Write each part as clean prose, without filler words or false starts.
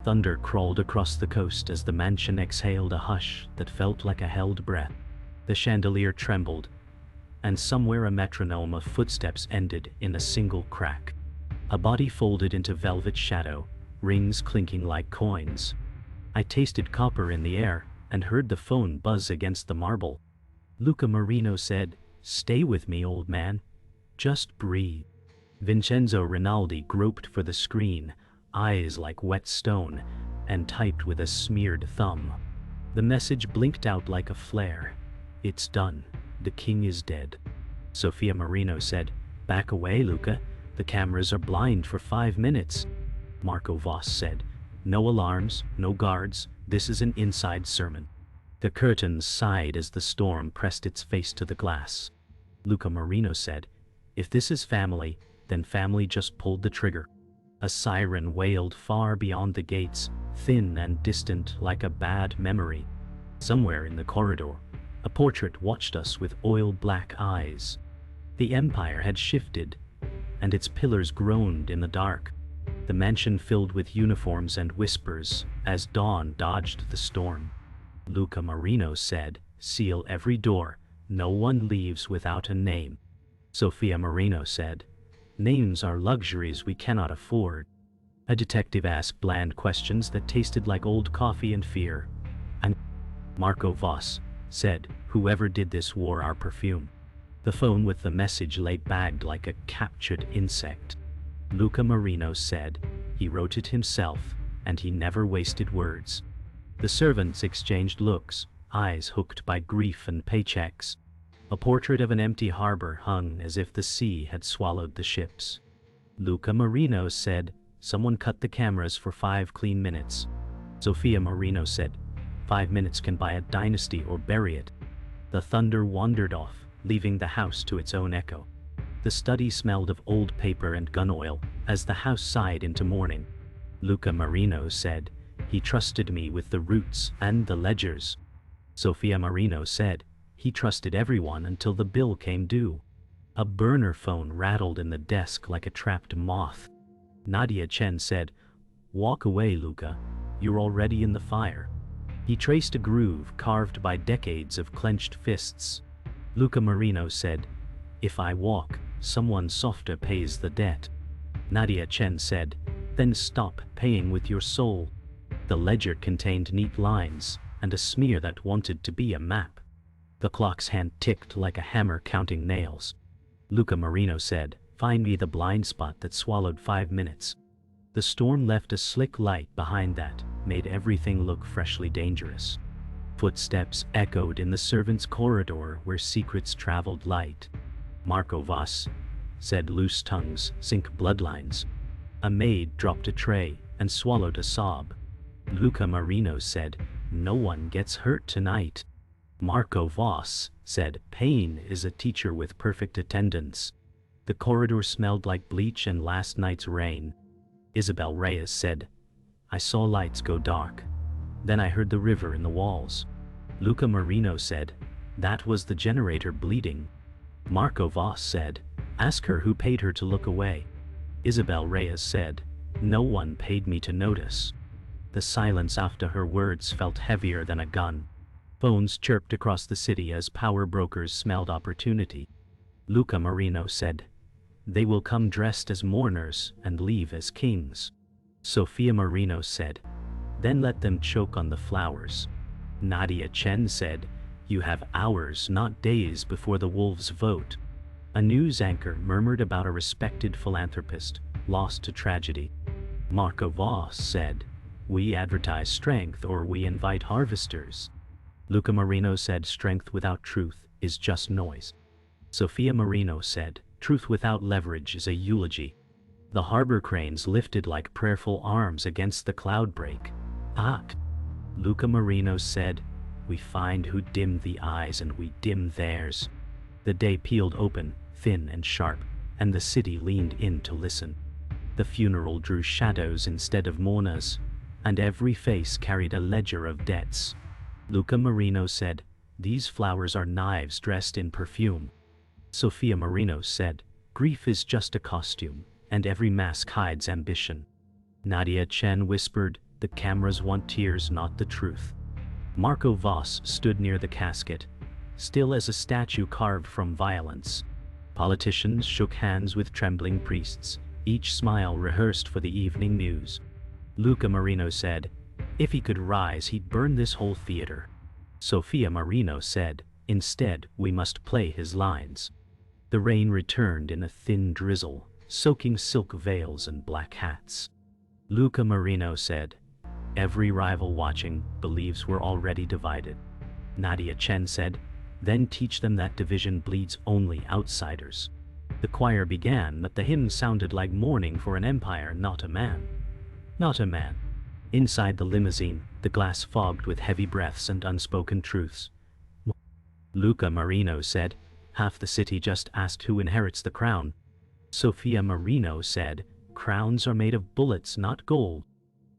Thunder crawled across the coast as the mansion exhaled a hush that felt like a held breath. The chandelier trembled, and somewhere a metronome of footsteps ended in a single crack. A body folded into velvet shadow, rings clinking like coins. I tasted copper in the air and heard the phone buzz against the marble. Luca Marino said, "Stay with me, old man. Just breathe." Vincenzo Rinaldi groped for the screen, eyes like wet stone, and typed with a smeared thumb. The message blinked out like a flare. "It's done. The king is dead." Sophia Marino said, "Back away, Luca. The cameras are blind for 5 minutes." Marco Voss said, "No alarms, no guards. This is an inside sermon." The curtains sighed as the storm pressed its face to the glass. Luca Marino said, "If this is family, then family just pulled the trigger." A siren wailed far beyond the gates, thin and distant like a bad memory. Somewhere in the corridor, a portrait watched us with oil-black eyes. The empire had shifted, and its pillars groaned in the dark. The mansion filled with uniforms and whispers as dawn dodged the storm. Luca Marino said, "Seal every door. No one leaves without a name." Sophia Marino said, "Names are luxuries we cannot afford." A detective asked bland questions that tasted like old coffee and fear. And Marco Voss said, "Whoever did this wore our perfume." The phone with the message lay bagged like a captured insect. Luca Marino said, "He wrote it himself, and he never wasted words." The servants exchanged looks, eyes hooked by grief and paychecks. A portrait of an empty harbor hung as if the sea had swallowed the ships. Luca Marino said, "Someone cut the cameras for 5 clean minutes." Sophia Marino said, "5 minutes can buy a dynasty or bury it." The thunder wandered off, leaving the house to its own echo. The study smelled of old paper and gun oil as the house sighed into mourning. Luca Marino said, "He trusted me with the roots and the ledgers." Sophia Marino said, "He trusted everyone until the bill came due." A burner phone rattled in the desk like a trapped moth. Nadia Chen said, "Walk away, Luca. You're already in the fire." He traced a groove carved by decades of clenched fists. Luca Marino said, "If I walk, someone softer pays the debt." Nadia Chen said, "Then stop paying with your soul." The ledger contained neat lines and a smear that wanted to be a map. The clock's hand ticked like a hammer counting nails. Luca Marino said, "Find me the blind spot that swallowed 5 minutes." The storm left a slick light behind that, made everything look freshly dangerous. Footsteps echoed in the servants' corridor where secrets traveled light. Marco Voss said, "Loose tongues sink bloodlines." A maid dropped a tray and swallowed a sob. Luca Marino said, "No one gets hurt tonight." Marco Voss said, "Pain is a teacher with perfect attendance." The corridor smelled like bleach and last night's rain. Isabel Reyes said, "I saw lights go dark. Then I heard the river in the walls." Luca Marino said, "That was the generator bleeding." Marco Voss said, "Ask her who paid her to look away." Isabel Reyes said, "No one paid me to notice." The silence after her words felt heavier than a gun. Phones chirped across the city as power brokers smelled opportunity. Luca Marino said, "They will come dressed as mourners and leave as kings." Sophia Marino said, "Then let them choke on the flowers." Nadia Chen said, "You have hours, not days, before the wolves vote." A news anchor murmured about a respected philanthropist lost to tragedy. Marco Voss said, "We advertise strength or we invite harvesters." Luca Marino said, "Strength without truth is just noise." Sophia Marino said, "Truth without leverage is a eulogy." The harbor cranes lifted like prayerful arms against the cloud break. "Ah!" Luca Marino said, "We find who dimmed the eyes and we dim theirs." The day peeled open, thin and sharp, and the city leaned in to listen. The funeral drew shadows instead of mourners, and every face carried a ledger of debts. Luca Marino said, "These flowers are knives dressed in perfume." Sophia Marino said, "Grief is just a costume, and every mask hides ambition." Nadia Chen whispered, The cameras want tears, not the truth. Marco Voss stood near the casket, still as a statue carved from violence. Politicians shook hands with trembling priests, each smile rehearsed for the evening news. Luca Marino said, if he could rise, he'd burn this whole theater. Sophia Marino said, instead, we must play his lines. The rain returned in a thin drizzle, soaking silk veils and black hats. Luca Marino said, every rival watching believes we're already divided. Nadia Chen said, then teach them that division bleeds only outsiders. The choir began, but the hymn sounded like mourning for an empire, not a man. Not a man. Inside the limousine, the glass fogged with heavy breaths and unspoken truths. Luca Marino said, half the city just asked who inherits the crown. Sophia Marino said, crowns are made of bullets, not gold.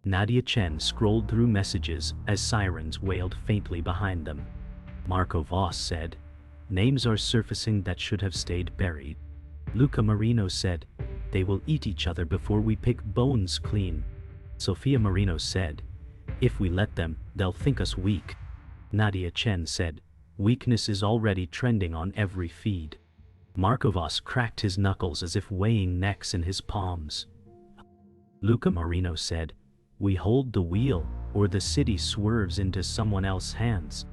Nadia Chen scrolled through messages as sirens wailed faintly behind them. Marco Voss said, names are surfacing that should have stayed buried. Luca Marino said, they will eat each other before we pick bones clean. Sophia Marino said, if we let them, they'll think us weak. Nadia Chen said, weakness is already trending on every feed. Marco Voss cracked his knuckles as if weighing necks in his palms. Luca Marino said, we hold the wheel, or the city swerves into someone else's hands.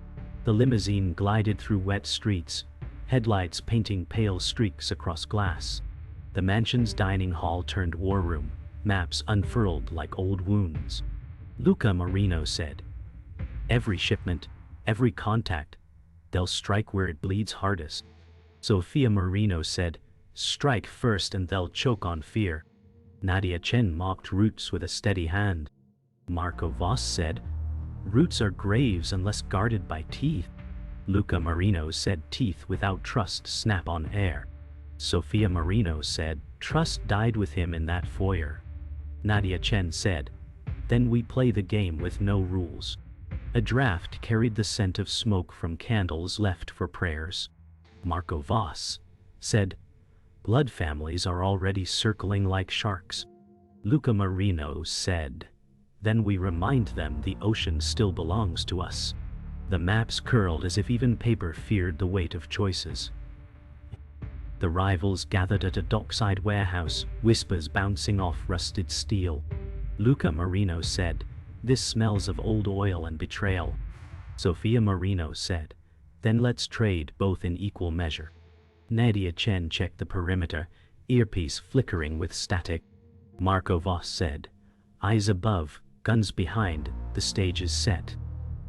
The limousine glided through wet streets, headlights painting pale streaks across glass. The mansion's dining hall turned war room, maps unfurled like old wounds. Luca Marino said, every shipment, every contact, they'll strike where it bleeds hardest. Sophia Marino said, strike first and they'll choke on fear. Nadia Chen mocked roots with a steady hand. Marco Voss said, roots are graves unless guarded by teeth. Luca Marino said, teeth without trust snap on air. Sophia Marino said, trust died with him in that foyer. Nadia Chen said, then we play the game with no rules. A draft carried the scent of smoke from candles left for prayers. Marco Voss said, blood families are already circling like sharks. Luca Marino said, then we remind them the ocean still belongs to us. The maps curled as if even paper feared the weight of choices. The rivals gathered at a dockside warehouse, whispers bouncing off rusted steel. Luca Marino said, this smells of old oil and betrayal. Sophia Marino said, then let's trade both in equal measure. Nadia Chen checked the perimeter, earpiece flickering with static. Marco Voss said, eyes above, guns behind, the stage is set.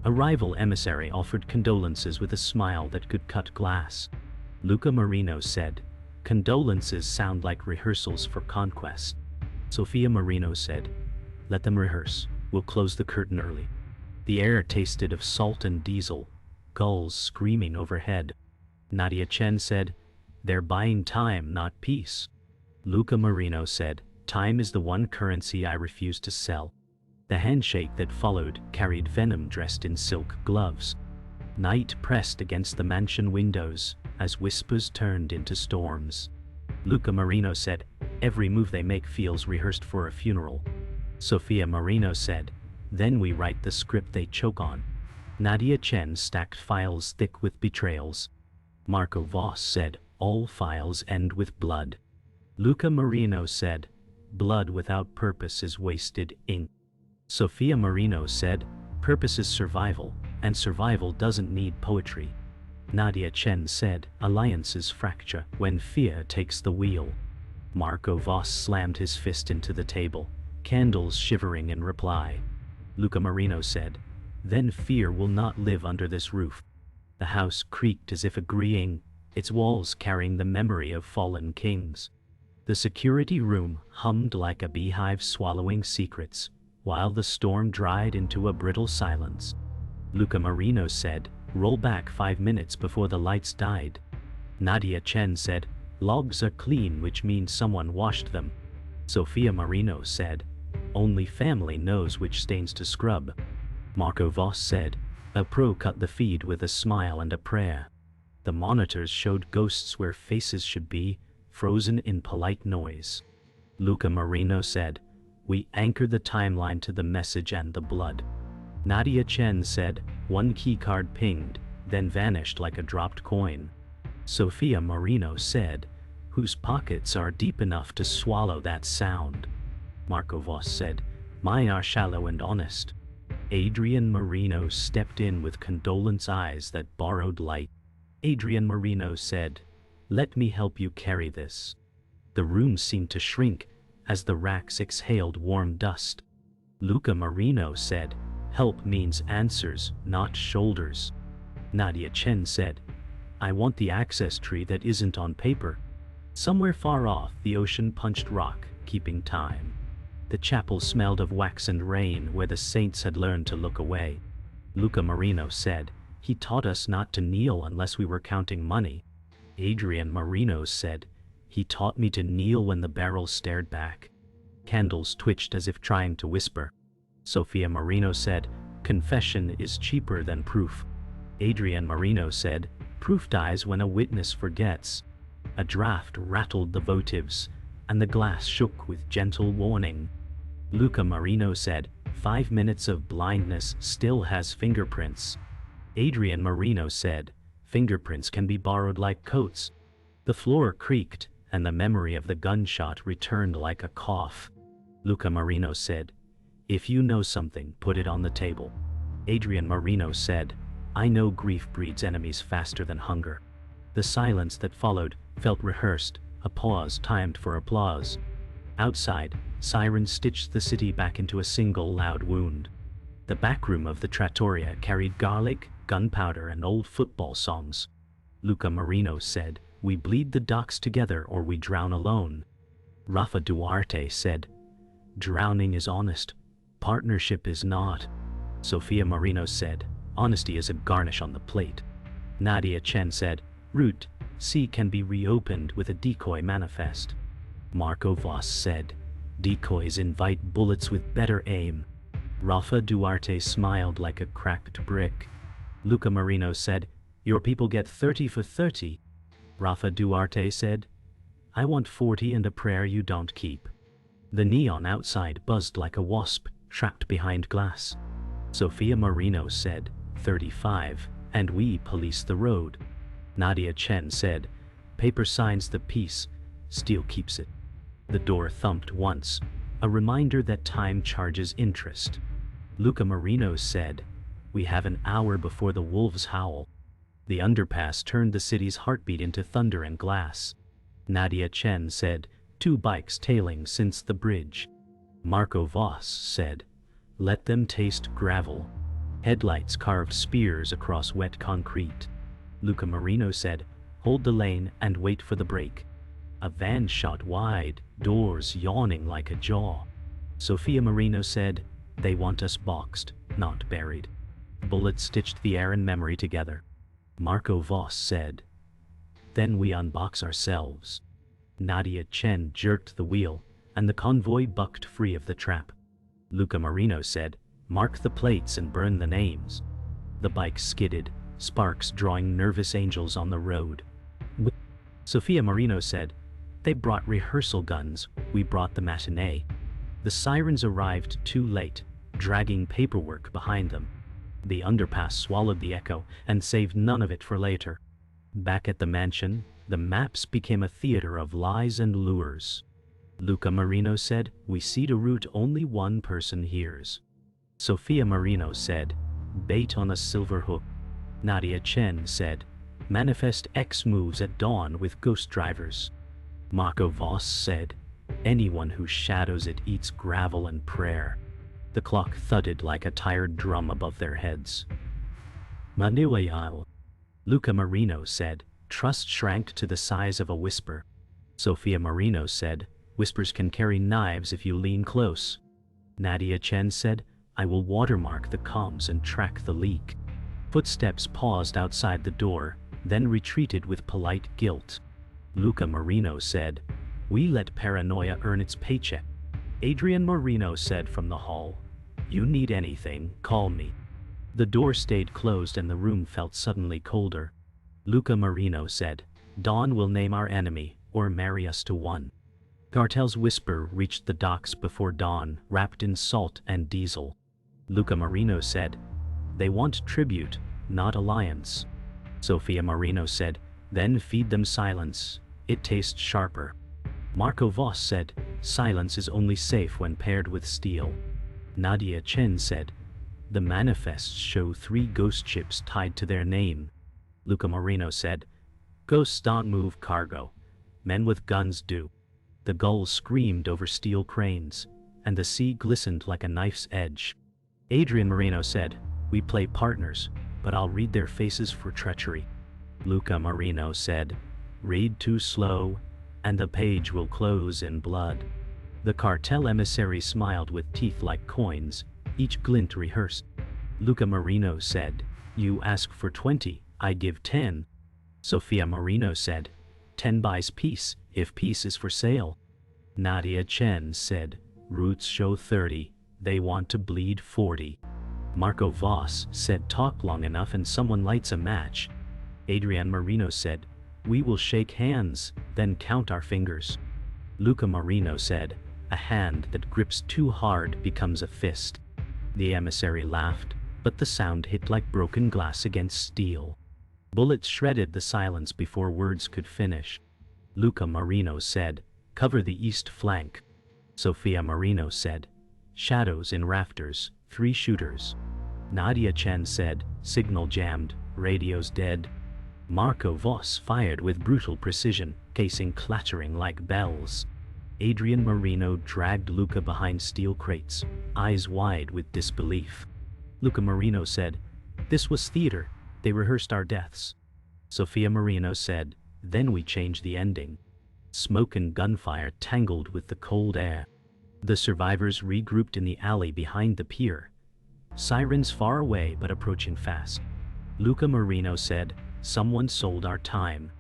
A rival emissary offered condolences with a smile that could cut glass. Luca Marino said, condolences sound like rehearsals for conquest. Sophia Marino said, let them rehearse, we'll close the curtain early. The air tasted of salt and diesel, gulls screaming overhead. Nadia Chen said, they're buying time, not peace. Luca Marino said, time is the one currency I refuse to sell. The handshake that followed carried venom dressed in silk gloves. Night pressed against the mansion windows as whispers turned into storms. Luca Marino said, every move they make feels rehearsed for a funeral. Sophia Marino said, then we write the script they choke on. Nadia Chen stacked files thick with betrayals. Marco Voss said, all files end with blood. Luca Marino said, blood without purpose is wasted ink. Sophia Marino said, purpose is survival, and survival doesn't need poetry. Nadia Chen said, alliances fracture when fear takes the wheel. Marco Voss slammed his fist into the table, candles shivering in reply. Luca Marino said, then fear will not live under this roof. The house creaked as if agreeing, its walls carrying the memory of fallen kings. The security room hummed like a beehive swallowing secrets, while the storm dried into a brittle silence. Luca Marino said, roll back 5 minutes before the lights died. Nadia Chen said, logs are clean, which means someone washed them. Sophia Marino said, only family knows which stains to scrub. Marco Voss said, a pro cut the feed with a smile and a prayer. The monitors showed ghosts where faces should be, frozen in polite noise. Luca Marino said, We anchored the timeline to the message and the blood. Nadia Chen said, one keycard pinged, then vanished like a dropped coin. Sophia Marino said, whose pockets are deep enough to swallow that sound? Marco Voss said, mine are shallow and honest. Adrian Marino stepped in with condolence eyes that borrowed light. Adrian Marino said, let me help you carry this. The room seemed to shrink as the racks exhaled warm dust. Luca Marino said, help means answers, not shoulders. Nadia Chen said, I want the access tree that isn't on paper. Somewhere far off, the ocean punched rock, keeping time. The chapel smelled of wax and rain where the saints had learned to look away. Luca Marino said, he taught us not to kneel unless we were counting money. Adrian Marino said, he taught me to kneel when the barrel stared back. Candles twitched as if trying to whisper. Sophia Marino said, confession is cheaper than proof. Adrian Marino said, proof dies when a witness forgets. A draft rattled the votives, and the glass shook with gentle warning. Luca Marino said, 5 minutes of blindness still has fingerprints. Adrian Marino said, fingerprints can be borrowed like coats. The floor creaked, and the memory of the gunshot returned like a cough. Luca Marino said, if you know something, put it on the table. Adrian Marino said, I know grief breeds enemies faster than hunger. The silence that followed felt rehearsed, a pause timed for applause. Outside, sirens stitched the city back into a single loud wound. The back room of the trattoria carried garlic, gunpowder, and old football songs. Luca Marino said, we bleed the docks together or we drown alone. Rafa Duarte said, drowning is honest, partnership is not. Sophia Marino said, honesty is a garnish on the plate. Nadia Chen said, route C can be reopened with a decoy manifest. Marco Voss said, decoys invite bullets with better aim. Rafa Duarte smiled like a cracked brick. Luca Marino said, your people get 30 for 30. Rafa Duarte said, I want 40 and a prayer you don't keep. The neon outside buzzed like a wasp trapped behind glass. Sophia Marino said, 35, and we police the road. Nadia Chen said, paper signs the peace, steel keeps it. The door thumped once, a reminder that time charges interest. Luca Marino said, we have an hour before the wolves howl. The underpass turned the city's heartbeat into thunder and glass. Nadia Chen said, 2 bikes tailing since the bridge. Marco Voss said, let them taste gravel. Headlights carved spears across wet concrete. Luca Marino said, hold the lane and wait for the brake. A van shot wide, doors yawning like a jaw. Sophia Marino said, they want us boxed, not buried. Bullets stitched the air and memory together. Marco Voss said, then we unbox ourselves. Nadia Chen jerked the wheel, and the convoy bucked free of the trap. Luca Marino said, mark the plates and burn the names. The bike skidded, sparks drawing nervous angels on the road. Sophia Marino said, they brought rehearsal guns, we brought the matinee. The sirens arrived too late, dragging paperwork behind them. The underpass swallowed the echo and saved none of it for later. Back at the mansion, the maps became a theater of lies and lures. Luca Marino said, we seed a route only one person hears. Sophia Marino said, bait on a silver hook. Nadia Chen said, manifest X moves at dawn with ghost drivers. Marco Voss said, anyone who shadows it eats gravel and prayer. The clock thudded like a tired drum above their heads. Manuel. Luca Marino said, trust shrank to the size of a whisper. Sophia Marino said, whispers can carry knives if you lean close. Nadia Chen said, I will watermark the comms and track the leak. Footsteps paused outside the door, then retreated with polite guilt. Luca Marino said, we let paranoia earn its paycheck. Adrian Marino said from the hall, you need anything, call me. The door stayed closed and the room felt suddenly colder. Luca Marino said, dawn will name our enemy, or marry us to one. Cartel's whisper reached the docks before dawn, wrapped in salt and diesel. Luca Marino said, "They want tribute, not alliance." Sophia Marino said, "Then feed them silence. It tastes sharper." Marco Voss said, "Silence is only safe when paired with steel." Nadia Chen said, "The manifests show 3 ghost ships tied to their name." Luca Marino said, "Ghosts don't move cargo. Men with guns do." The gulls screamed over steel cranes, and the sea glistened like a knife's edge. Adrian Marino said, "We play partners, but I'll read their faces for treachery." Luca Marino said, "Read too slow, and the page will close in blood." The cartel emissary smiled with teeth like coins, each glint rehearsed. Luca Marino said, "You ask for 20, I give 10. Sophia Marino said, "10 buys peace, if peace is for sale." Nadia Chen said, "Roots show 30, they want to bleed 40. Marco Voss said, "Talk long enough and someone lights a match." Adrian Marino said, "We will shake hands, then count our fingers." Luca Marino said, "A hand that grips too hard becomes a fist." The emissary laughed, but the sound hit like broken glass against steel. Bullets shredded the silence before words could finish. Luca Marino said, "Cover the east flank." Sophia Marino said, "Shadows in rafters, 3 shooters." Nadia Chen said, "Signal jammed, radio's dead." Marco Voss fired with brutal precision, casing clattering like bells. Adrian Marino dragged Luca behind steel crates, eyes wide with disbelief. Luca Marino said, "This was theater, they rehearsed our deaths." Sophia Marino said, "Then we changed the ending." Smoke and gunfire tangled with the cold air. The survivors regrouped in the alley behind the pier. Sirens far away but approaching fast. Luca Marino said, "Someone sold our time."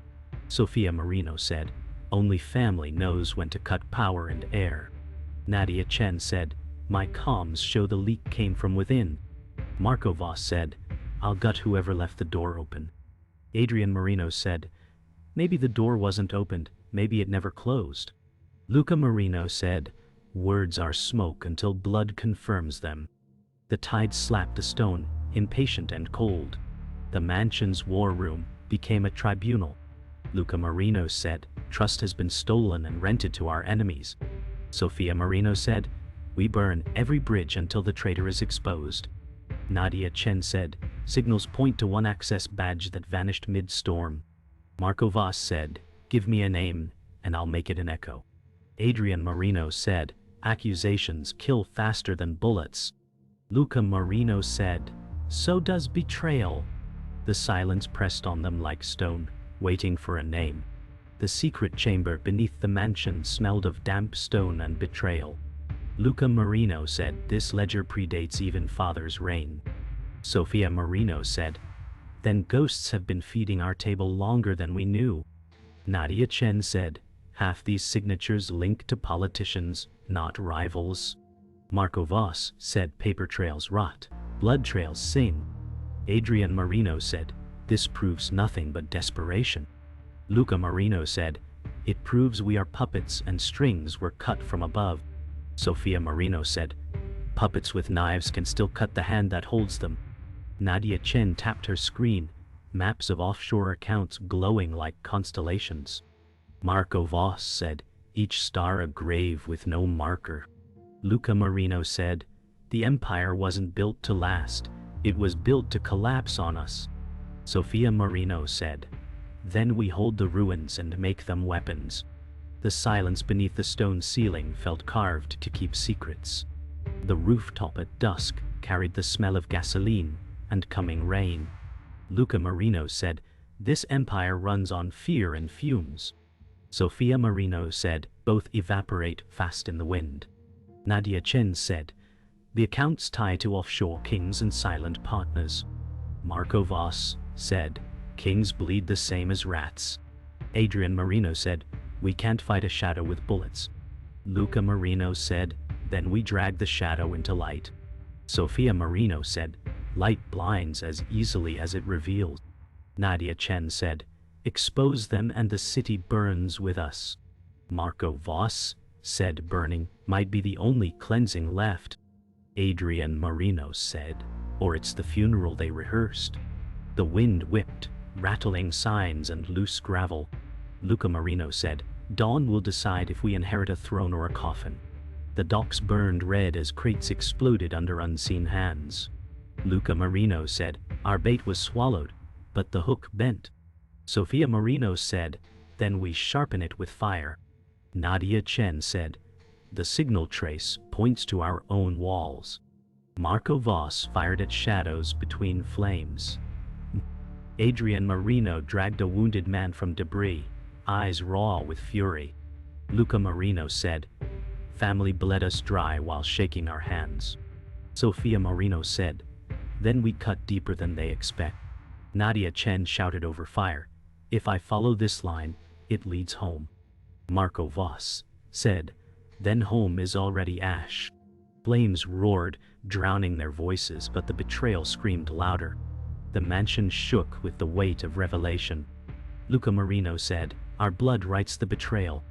Sophia Marino said, "Only family knows when to cut power and air." Nadia Chen said, "My comms show the leak came from within." Marco Voss said, "I'll gut whoever left the door open." Adrian Marino said, "Maybe the door wasn't opened, maybe it never closed." Luca Marino said, "Words are smoke until blood confirms them." The tide slapped the stone, impatient and cold. The mansion's war room became a tribunal. Luca Marino said, "Trust has been stolen and rented to our enemies." Sophia Marino said, "We burn every bridge until the traitor is exposed." Nadia Chen said, "Signals point to one access badge that vanished mid-storm." Marco Voss said, "Give me a name, and I'll make it an echo." Adrian Marino said, "Accusations kill faster than bullets." Luca Marino said, "So does betrayal." The silence pressed on them like stone, waiting for a name. The secret chamber beneath the mansion smelled of damp stone and betrayal. Luca Marino said, "This ledger predates even Father's reign." Sophia Marino said, "Then ghosts have been feeding our table longer than we knew." Nadia Chen said, "Half these signatures link to politicians, not rivals." Marco Voss said, "Paper trails rot, blood trails sing." Adrian Marino said, "This proves nothing but desperation." Luca Marino said, "It proves we are puppets and strings were cut from above." Sophia Marino said, "Puppets with knives can still cut the hand that holds them." Nadia Chen tapped her screen, maps of offshore accounts glowing like constellations. Marco Voss said, "Each star a grave with no marker." Luca Marino said, "The empire wasn't built to last, it was built to collapse on us." Sophia Marino said, "Then we hold the ruins and make them weapons." The silence beneath the stone ceiling felt carved to keep secrets. The rooftop at dusk carried the smell of gasoline and coming rain. Luca Marino said, "This empire runs on fear and fumes." Sophia Marino said, "Both evaporate fast in the wind." Nadia Chen said, "The accounts tie to offshore kings and silent partners." Marco Voss said, "Kings bleed the same as rats." Adrian Marino said, "We can't fight a shadow with bullets." Luca Marino said, "Then we drag the shadow into light." Sophia Marino said, "Light blinds as easily as it reveals." Nadia Chen said, "Expose them and the city burns with us." Marco Voss said burning, might be the only cleansing left. Adrian Marino said, or it's the funeral they rehearsed. The wind whipped, rattling signs and loose gravel. Luca Marino said, dawn will decide if we inherit a throne or a coffin. The docks burned red as crates exploded under unseen hands. Luca Marino said, our bait was swallowed, but the hook bent. Sophia Marino said, then we sharpen it with fire. Nadia Chen said, the signal trace points to our own walls. Marco Voss fired at shadows between flames. Adrian Marino dragged a wounded man from debris, eyes raw with fury. Luca Marino said, family bled us dry while shaking our hands. Sophia Marino said, then we cut deeper than they expect. Nadia Chen shouted over fire, if I follow this line, it leads home. Marco Voss said, then home is already ash. Flames roared, drowning their voices, but the betrayal screamed louder. The mansion shook with the weight of revelation. Luca Marino said, our blood writes the betrayal.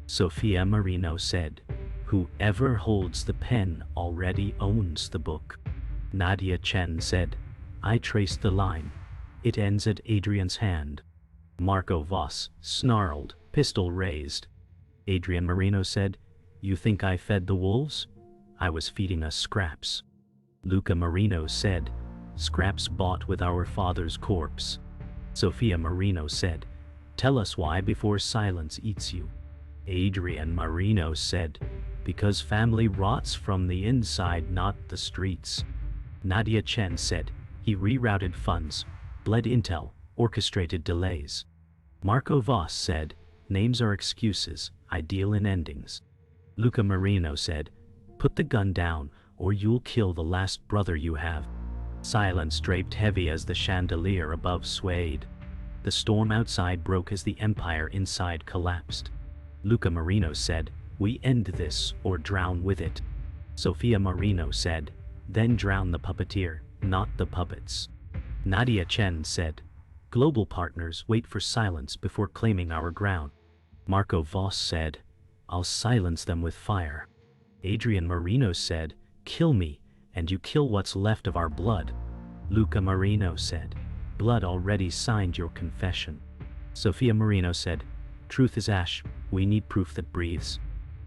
Sophia Marino said, whoever holds the pen already owns the book. Nadia Chen said, I traced the line. It ends at Adrian's hand. Marco Voss snarled, pistol raised. Adrian Marino said, you think I fed the wolves? I was feeding us scraps. Luca Marino said, scraps bought with our father's corpse. Sophia Marino said, tell us why before silence eats you. Adrian Marino said, because family rots from the inside, not the streets. Nadia Chen said, he rerouted funds, bled intel, orchestrated delays. Marco Voss said, names are excuses, I deal in endings. Luca Marino said, put the gun down, or you'll kill the last brother you have. Silence draped heavy as the chandelier above swayed. The storm outside broke as the empire inside collapsed. Luca Marino said, we end this or drown with it. Sophia Marino said, then drown the puppeteer, not the puppets. Nadia Chen said, global partners wait for silence before claiming our ground. Marco Voss said, I'll silence them with fire. Adrian Marino said, kill me, and you kill what's left of our blood. Luca Marino said, blood already signed your confession. Sophia Marino said, truth is ash, we need proof that breathes.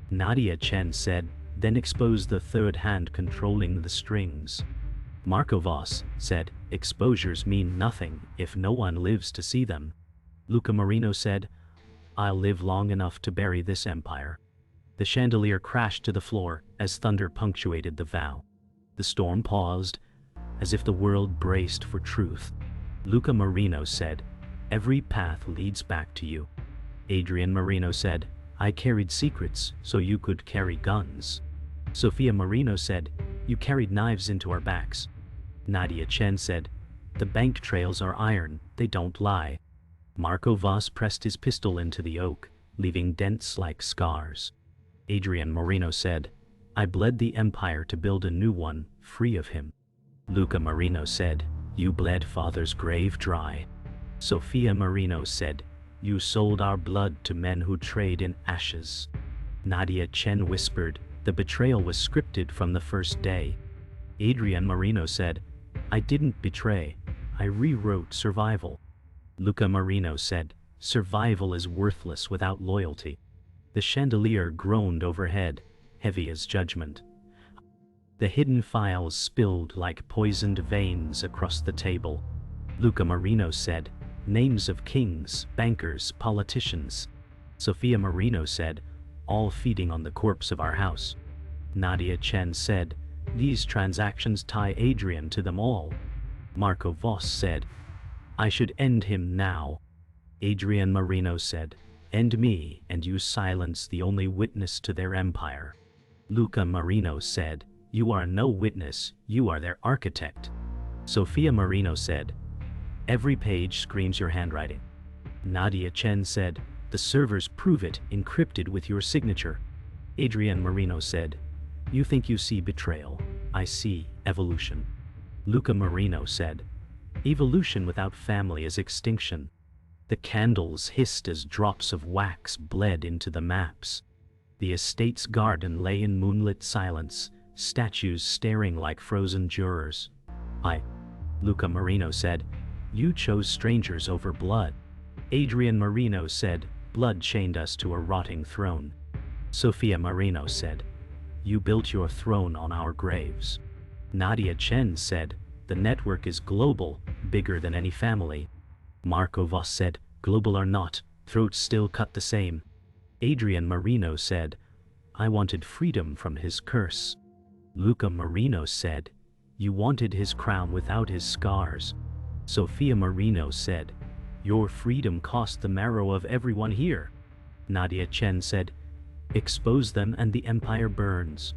Nadia Chen said, then expose the third hand controlling the strings. Marco Voss said, exposures mean nothing if no one lives to see them. Luca Marino said, I'll live long enough to bury this empire. The chandelier crashed to the floor as thunder punctuated the vow. The storm paused, as if the world braced for truth. Luca Marino said, every path leads back to you. Adrian Marino said, I carried secrets so you could carry guns. Sophia Marino said, you carried knives into our backs. Nadia Chen said, the bank trails are iron, they don't lie. Marco Voss pressed his pistol into the oak, leaving dents like scars. Adrian Marino said, I bled the empire to build a new one, free of him. Luca Marino said, you bled father's grave dry. Sophia Marino said, you sold our blood to men who trade in ashes. Nadia Chen whispered, the betrayal was scripted from the first day. Adrian Marino said, I didn't betray, I rewrote survival. Luca Marino said, survival is worthless without loyalty. The chandelier groaned overhead, heavy as judgment. The hidden files spilled like poisoned veins across the table. Luca Marino said, names of kings, bankers, politicians. Sophia Marino said, all feeding on the corpse of our house. Nadia Chen said, these transactions tie Adrian to them all. Marco Voss said, I should end him now. Adrian Marino said, end me and you silence the only witness to their empire. Luca Marino said, you are no witness, you are their architect. Sophia Marino said, every page screams your handwriting. Nadia Chen said, the servers prove it, encrypted with your signature. Adrian Marino said, you think you see betrayal, I see evolution. Luca Marino said, evolution without family is extinction. The candles hissed as drops of wax bled into the maps. The estate's garden lay in moonlit silence, statues staring like frozen jurors. Luca Marino said, "You chose strangers over blood." Adrian Marino said, "Blood chained us to a rotting throne." Sofia Marino said, "You built your throne on our graves." Nadia Chen said, "The network is global, bigger than any family." Marco Voss said, "Global or not, throats still cut the same." Adrian Marino said, "I wanted freedom from his curse." Luca Marino said, "You wanted his crown without his scars." Sofia Marino said, "Your freedom cost the marrow of everyone here." Nadia Chen said, "Expose them and the empire burns."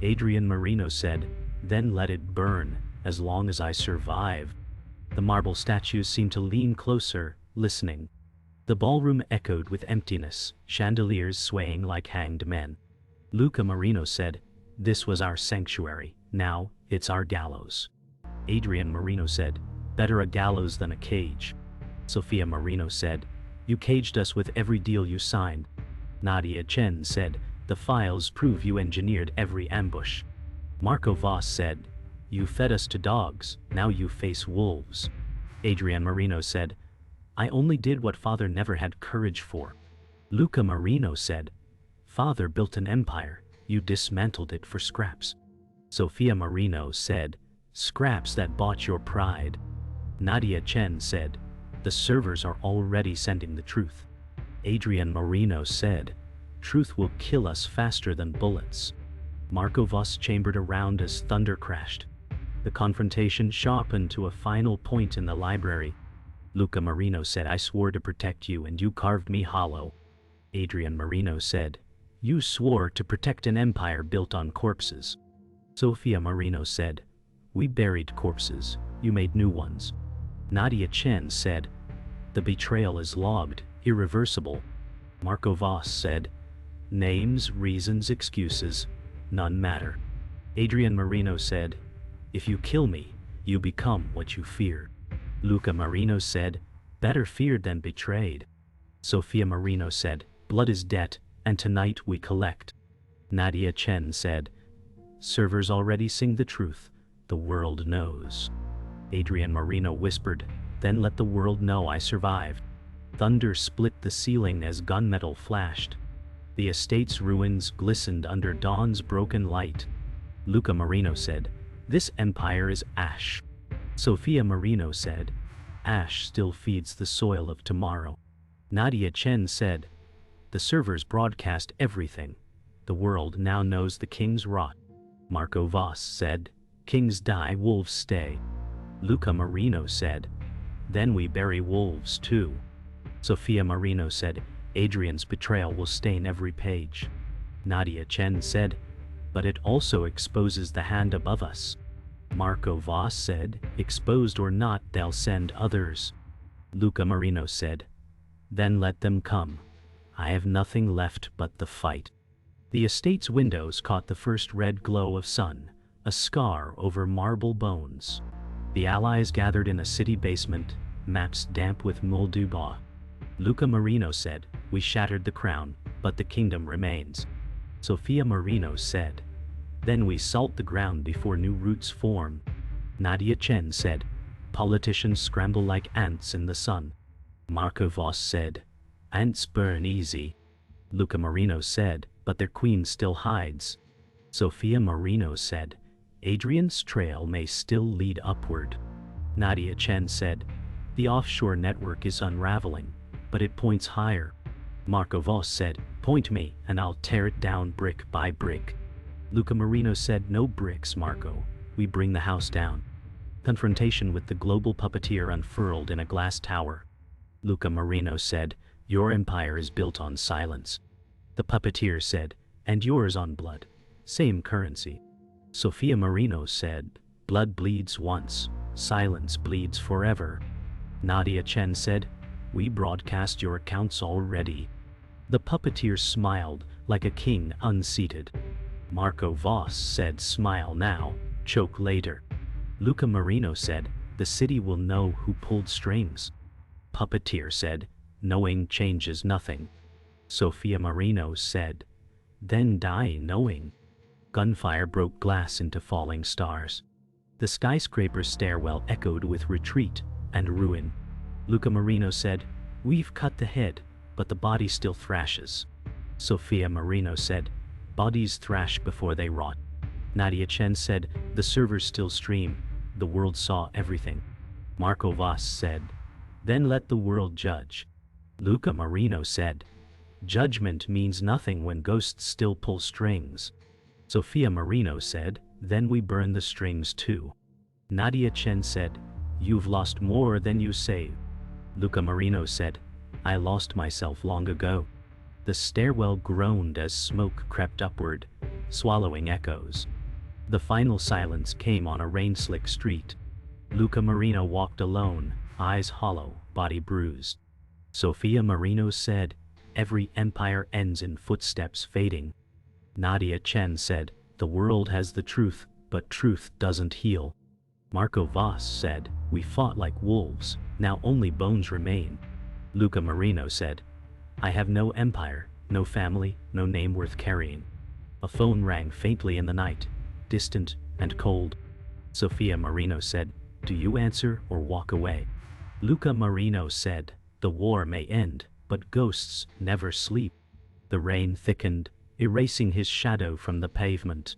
Adrian Marino said, "Then let it burn, as long as I survive." The marble statues seemed to lean closer, listening. The ballroom echoed with emptiness, chandeliers swaying like hanged men. Luca Marino said, "This was our sanctuary, now it's our gallows." Adrian Marino said, "Better a gallows than a cage." Sofia Marino said, "You caged us with every deal you signed." Nadia Chen said, "The files prove you engineered every ambush." Marco Voss said, "You fed us to dogs, now you face wolves." Adrian Marino said, "I only did what father never had courage for." Luca Marino said, "Father built an empire, you dismantled it for scraps." Sofia Marino said, "Scraps that bought your pride." Nadia Chen said, "The servers are already sending the truth." Adrian Marino said, "Truth will kill us faster than bullets." Marco Voss chambered around as thunder crashed. The confrontation sharpened to a final point in the library. Luca Marino said, "I swore to protect you and you carved me hollow." Adrian Marino said, "You swore to protect an empire built on corpses." Sofia Marino said, "We buried corpses, you made new ones." Nadia Chen said, "The betrayal is logged, irreversible." Marco Voss said, "Names, reasons, excuses, none matter." Adrian Marino said, "If you kill me, you become what you fear." Luca Marino said, "Better feared than betrayed." Sofia Marino said, "Blood is debt, and tonight we collect." Nadia Chen said, "Servers already sing the truth, the world knows." Adrian Marino whispered, "Then let the world know I survived." Thunder split the ceiling as gunmetal flashed. The estate's ruins glistened under dawn's broken light. Luca Marino said, "This empire is ash." Sofia Marino said, "Ash still feeds the soil of tomorrow." Nadia Chen said, "The servers broadcast everything. The world now knows the king's rot." Marco Voss said, "Kings die, wolves stay." Luca Marino said, "Then we bury wolves too." Sofia Marino said, "Adrian's betrayal will stain every page." Nadia Chen said, "But it also exposes the hand above us." Marco Voss said, "Exposed or not, they'll send others." Luca Marino said, "Then let them come. I have nothing left but the fight." The estate's windows caught the first red glow of sun, a scar over marble bones. The allies gathered in a city basement, maps damp with mildew. Luca Marino said, "We shattered the crown, but the kingdom remains." Sofia Marino said, "Then we salt the ground before new roots form." Nadia Chen said, "Politicians scramble like ants in the sun." Marco Voss said, "Ants burn easy." Luca Marino said, "But their queen still hides." Sofia Marino said, "Adrian's trail may still lead upward." Nadia Chen said, "The offshore network is unraveling, but it points higher." Marco Voss said, "Point me, and I'll tear it down brick by brick." Luca Marino said, "No bricks, Marco. We bring the house down." Confrontation with the global puppeteer unfurled in a glass tower. Luca Marino said, "Your empire is built on silence." The puppeteer said, "And yours on blood. Same currency." Sofia Marino said, "Blood bleeds once, silence bleeds forever." Nadia Chen said, "We broadcast your accounts already." The puppeteer smiled, like a king unseated. Marco Voss said, "Smile now, choke later." Luca Marino said, "The city will know who pulled strings." Puppeteer said, "Knowing changes nothing." Sofia Marino said, then die knowing. Gunfire broke glass into falling stars. The skyscraper stairwell echoed with retreat and ruin. Luca Marino said, "We've cut the head, but the body still thrashes." Sophia Marino said, "Bodies thrash before they rot." Nadia Chen said, "The servers still stream, the world saw everything." Marco Voss said, "Then let the world judge." Luca Marino said, "Judgment means nothing when ghosts still pull strings." Sophia Marino said, "Then we burn the strings too." Nadia Chen said, "You've lost more than you saved." Luca Marino said, "I lost myself long ago." The stairwell groaned as smoke crept upward, swallowing echoes. The final silence came on a rain-slick street. Luca Marino walked alone, eyes hollow, body bruised. Sophia Marino said, "Every empire ends in footsteps fading." Nadia Chen said, "The world has the truth, but truth doesn't heal." Marco Voss said, "We fought like wolves, now only bones remain." Luca Marino said, "I have no empire, no family, no name worth carrying." A phone rang faintly in the night, distant and cold. Sophia Marino said, "Do you answer or walk away?" Luca Marino said, "The war may end, but ghosts never sleep." The rain thickened, erasing his shadow from the pavement.